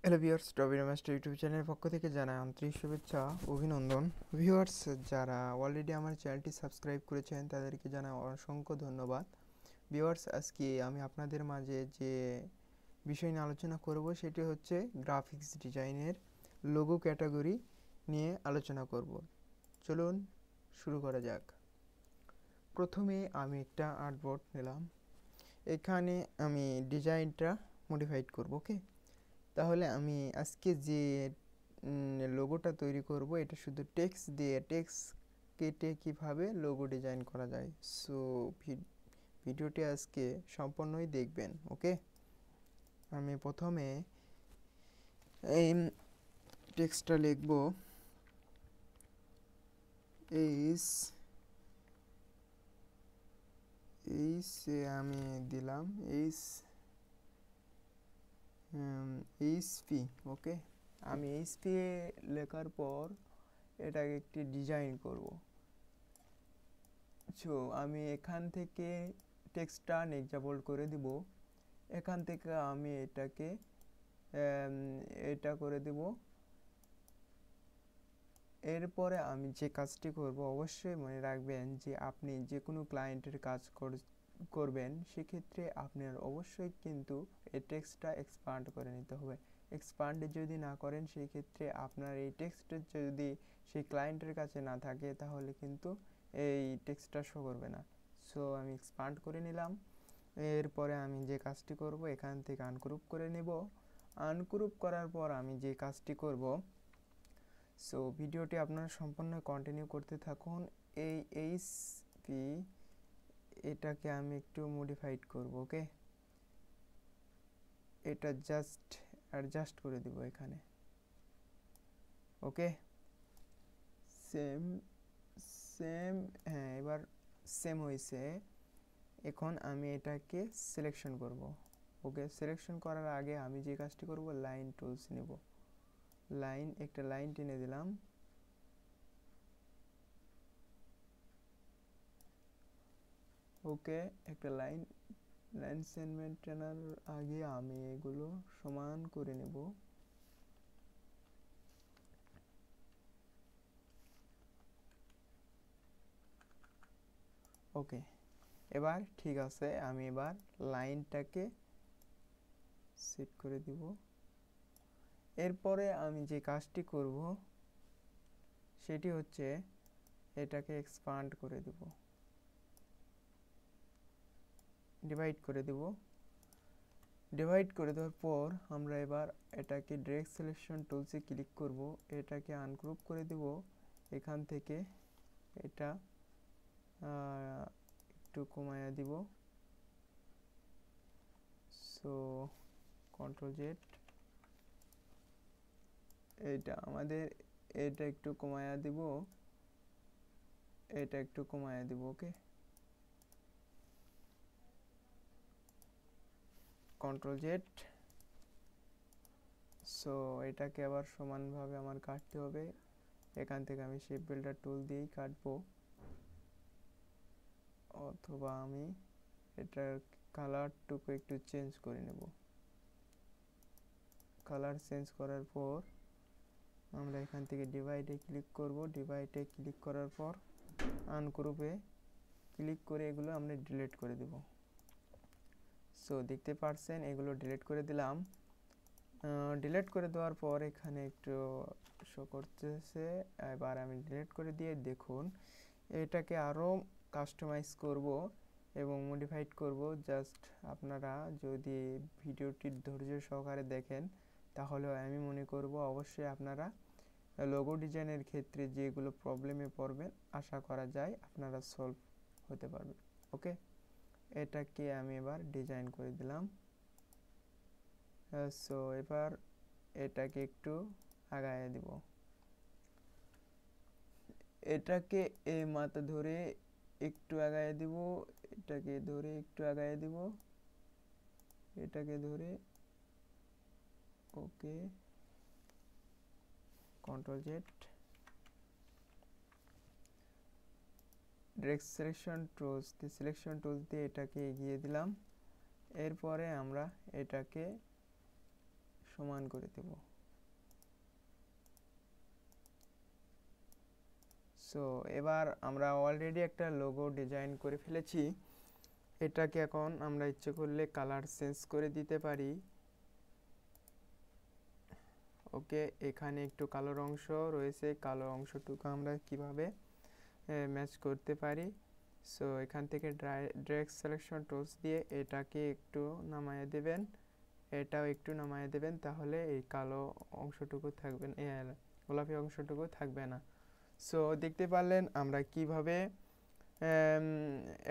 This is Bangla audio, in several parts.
Hello viewers, Tovino master YouTube চ্যানেলের পক্ষ থেকে জানাই আন্তরিক শুভেচ্ছা অভিনন্দন। ভিউয়ার্স, যারা অলরেডি আমার চ্যানেলটি সাবস্ক্রাইব করেছেন তাদেরকে জানাই অসংখ্য ধন্যবাদ। ভিউয়ার্স, আজকে আমি আপনাদের মাঝে যে বিষয় নিয়ে আলোচনা করব সেটি হচ্ছে গ্রাফিক্স ডিজাইনের লোগো ক্যাটাগরি নিয়ে আলোচনা করব। চলুন শুরু করা যাক। প্রথমে আমি একটা আর্টবোর্ড নিলাম, এখানে আমি ডিজাইনটা মডিফাইড করব। ওকে, তাহলে আমি আজকে যে লোগোটা তৈরি করব এটা শুধু টেক্সট দিয়ে টেক্সট কেটে কিভাবে লোগো ডিজাইন করা যায়। সো ভিডিওটি আজকে সম্পূর্ণই দেখবেন। ওকে, আমি প্রথমে এই টেক্সটটা লিখব আমি দিলাম এইচপি। ওকে, আমি এইচপি লেখার পর এটাকে একটি ডিজাইন করব। সো আমি এখান থেকে টেক্সটটা নেক্সট বোল্ড করে দিব। এখান থেকে আমি এটাকে এটা করে দেব। এরপরে আমি যে কাজটি করব, অবশ্যই মনে রাখবেন যে আপনি যে কোনো ক্লায়েন্টের কাজ করবেন সেক্ষেত্রে আপনার অবশ্যই কিন্তু এই টেক্সটটা এক্সপান্ড করে নিতে হবে। এক্সপান্ড যদি না করেন সেই ক্ষেত্রে আপনার এই টেক্সট যদি সেই ক্লায়েন্টের কাছে না থাকে তাহলে কিন্তু এই টেক্সটটা শো করবে না। সো আমি এক্সপান্ড করে নিলাম। এরপরে আমি যে কাজটি করব, এখান থেকে আনগ্রুপ করে নেব। আনগ্রুপ করার পর আমি যে কাজটি করব, সো ভিডিওটি আপনারা সম্পূর্ণ কন্টিনিউ করতে থাকুন। এই এইচপি এটাকে আমি একটু মডিফাইড করব। ওকে, এটা জাস্ট অ্যাডজাস্ট করে দিব এখানে। ওকে, সেম সেম, হ্যাঁ এবার সেম হয়েছে। এখন আমি এটাকে সিলেকশন করব। ওকে, সিলেকশন করার আগে আমি যে কাজটি করব, লাইন টুলস নেব। একটা লাইন টেনে দিলাম। ওকে, একটা লাইন সেগমেন্ট টানার আগে আমি এগুলো সমান করে নেব। ওকে, এবার ঠিক আছে। আমি এবার লাইনটাকে সেট করে দিব। এরপরে আমি যে কাজটি করব সেটি হচ্ছে এটাকে এক্সপান্ড করে দেব, ডিভাইড করে দেব। ডিভাইড করে দেওয়ার পর আমরা এবার এটাকে ডিরেক্ট সিলেকশন টুলসে ক্লিক করব, এটাকে আনগ্রুপ করে দেব। এখান থেকে এটা একটু কমায়া দিব। সো কন্ট্রোল জেড, এটা আমাদের এটা একটু কমায়া দিব, এটা একটু কমায়া দিব। ওকে, কন্ট্রোল জেড। সো এটাকে আবার সমানভাবে আমার কাটতে হবে। এখান থেকে আমি শেপ বিল্ডার টুল দিয়েই কাটবো, অথবা আমি এটার কালারটুকু একটু চেঞ্জ করে নেব। কালার চেঞ্জ করার পর আমরা এখান থেকে ডিভাইডে ক্লিক করব। ডিভাইডে ক্লিক করার পর আনগ্রুপে ক্লিক করে এগুলো আমরা ডিলিট করে দেব। সো দেখতে পাচ্ছেন এগুলো ডিলিট করে দিলাম। ডিলিট করে দেওয়ার পর এখানে একটু শো করতেছে। এবার আমি ডিলিট করে দিয়ে দেখুন এটাকে আরও কাস্টমাইজ করব এবং মডিফাইড করব। জাস্ট আপনারা যদি ভিডিওটি ধৈর্য সহকারে দেখেন তাহলে আমি মনে করব অবশ্যই আপনারা লোগো ডিজাইনের ক্ষেত্রে যেগুলো প্রবলেমে পড়বেন আশা করা যায় আপনারা সলভ হতে পারবেন। ওকে, এটাকে আমি এবার ডিজাইন করে দিলাম। সো এবার এটাকে একটু আগায় দিব, এটাকে এই মাথা ধরে একটু আগায় দিব, এটাকে ধরে একটু আগায় দিব, এটাকে ধরে। Okay, control Z, direct selection tools দিয়ে এটাকে এগিয়ে দিলাম। এরপরে আমরা এটাকে সমান করে দেব। সো এবার আমরা অলরেডি একটা লোগো ডিজাইন করে ফেলেছি। এটাকে এখন আমরা ইচ্ছে করলে কালার চেঞ্জ করে দিতে পারি। ওকে, এখানে একটু কালোর অংশ রয়েছে, কালো অংশটুকু আমরা কিভাবে ম্যাচ করতে পারি। সো এখান থেকে ড্র্যাগ সিলেকশন টুলস দিয়ে এটাকে একটু নামায়ে দেবেন, এটাও একটু নামায়ে দেবেন, তাহলে এই কালো অংশটুকু থাকবে না, গোলাপি অংশটুকু থাকবে না। সো দেখতে পারলেন আমরা কিভাবে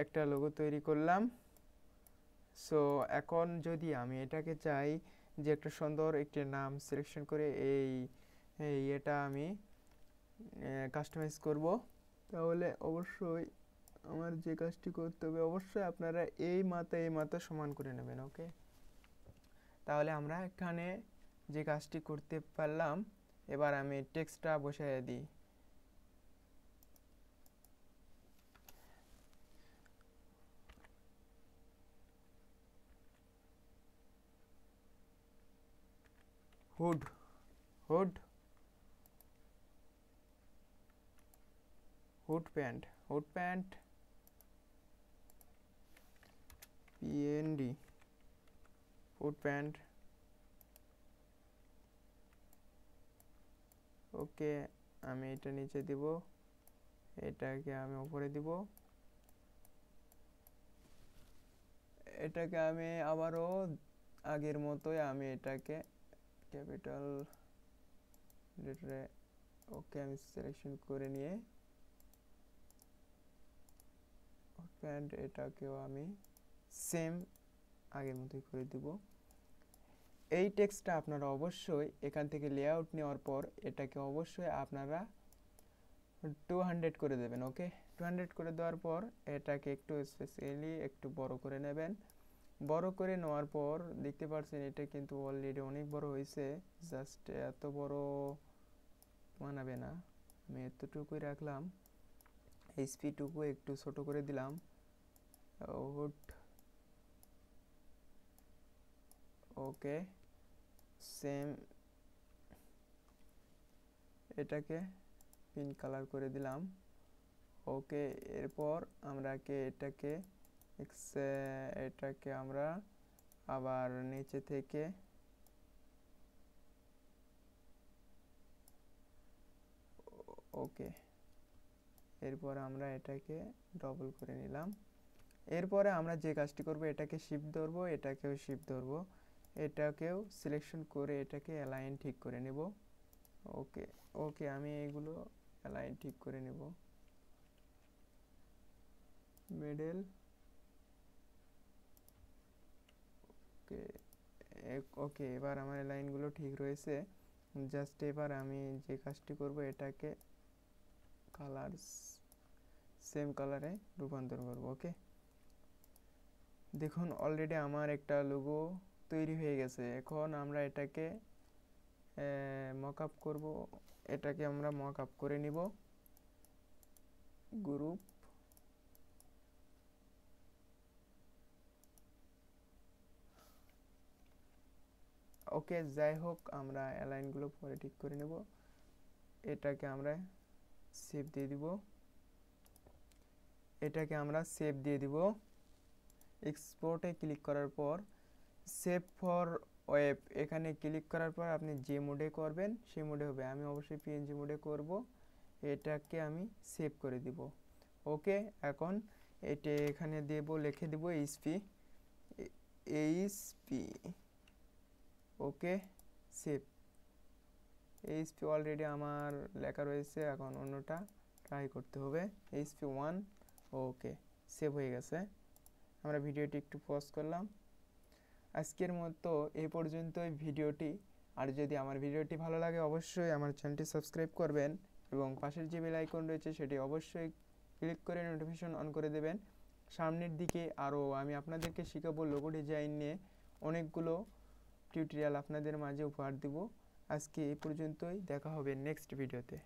একটা লোগো তৈরি করলাম। সো এখন যদি আমি এটাকে চাই যে একটা সুন্দর একটি নাম সিলেকশন করে এটা আমি কাস্টমাইজ করব, তাহলে অবশ্যই আমার যে কাজটি করতে হবে, অবশ্যই আপনারা এই মাথা সমান করে নেবেন। ওকে, তাহলে আমরা এখানে যে কাজটি করতে পারলাম, এবার আমি টেক্সটটা বসাইয়ে দিই। হুড হুড প্যান্ট পিএনডি হুড প্যান্ট। ওকে, আমি এটা নিচে দিব, এটাকে আমি উপরে দিব, এটাকে আমি আবারও আগের মতোই আমি এটাকে ক্যাপিটাল লেটারে, ওকে, আমি সিলেকশন করে নিয়ে প্যান্ট এটাকেও আমি সেম আগের মতোই করে দিব। এই টেক্সটটা আপনারা অবশ্যই এখান থেকে লেআউট নেওয়ার পর এটাকে অবশ্যই আপনারা 200 করে দেবেন। ওকে, 200 করে দেওয়ার পর এটাকে একটু স্পেশালি একটু বড় করে নেবেন। বড় করে নেওয়ার পর দেখতে পাচ্ছেন এটা কিন্তু অলরেডি অনেক বড় হয়েছে, জাস্ট এত বড় মানাবে না, আমি এতটুকুই রাখলাম, এইচপিটুকু একটু ছোট করে দিলাম। ওকে, সেম এটাকে পিঙ্ক কালার করে দিলাম। ওকে, এরপর এটাকে আমরা আবার নিচে থেকে ওকে, এরপর আমরা এটাকে ডবল করে নিলাম। এরপরে আমরা যে কাজটি করব, এটাকে শিফট ধরবো, এটাকেও শিফট ধরবো, এটাকেও সিলেকশন করে এটাকে অ্যালাইন ঠিক করে নেব। ওকে, আমি এগুলো অ্যালাইন ঠিক করে নেব। মিডল, ওকে, এবার আমার লাইনগুলো ঠিক রয়েছে। জাস্ট এবার আমি যে কাজটি করব, এটাকে কালার সেম কালারে রূপান্তর করব। ওকে, দেখুন অলরেডি আমার একটা লোগো তৈরি হয়ে গেছে। এখন আমরা এটাকে মকআপ করব, এটাকে আমরা মকআপ করে নিব। গ্রুপ, ওকে, যাই হোক আমরা অ্যালাইনগুলো পরে ঠিক করে নেব। এটাকে আমরা সেভ দিয়ে দিব, এক্সপোর্টে ক্লিক করার পর সেভ ফর ওয়েব এখানে ক্লিক করার পর আপনি যে মোডে করবেন সেই মোডে হবে। আমি অবশ্যই পিএনজি মোডে করব, এটাকে আমি সেভ করে দিব। ওকে, এখন এটা এখানে লিখে দেব এইচপি। ওকে, সেভ। এইচপি অলরেডি আমার লেখা রয়েছে, এখন অন্যটা ট্রাই করতে হবে, এইচপি1। ওকে, সেভ হয়ে গেছে। আমরা ভিডিওটি একটু পজ করলাম। আজকের মতো এই পর্যন্তই ভিডিওটি। আর যদি আমার ভিডিওটি ভালো লাগে অবশ্যই আমার চ্যানেলটি সাবস্ক্রাইব করবেন এবং পাশের যে বেল আইকন রয়েছে সেটি অবশ্যই ক্লিক করে নোটিফিকেশন অন করে দেবেন। সামনের দিকে আরও আমি আপনাদেরকে শেখাবো লোগো ডিজাইন নিয়ে অনেকগুলো টিউটোরিয়াল আপনাদের মাঝে উপহার দেব। আজকে এই পর্যন্তই, দেখা হবে নেক্সট ভিডিওতে।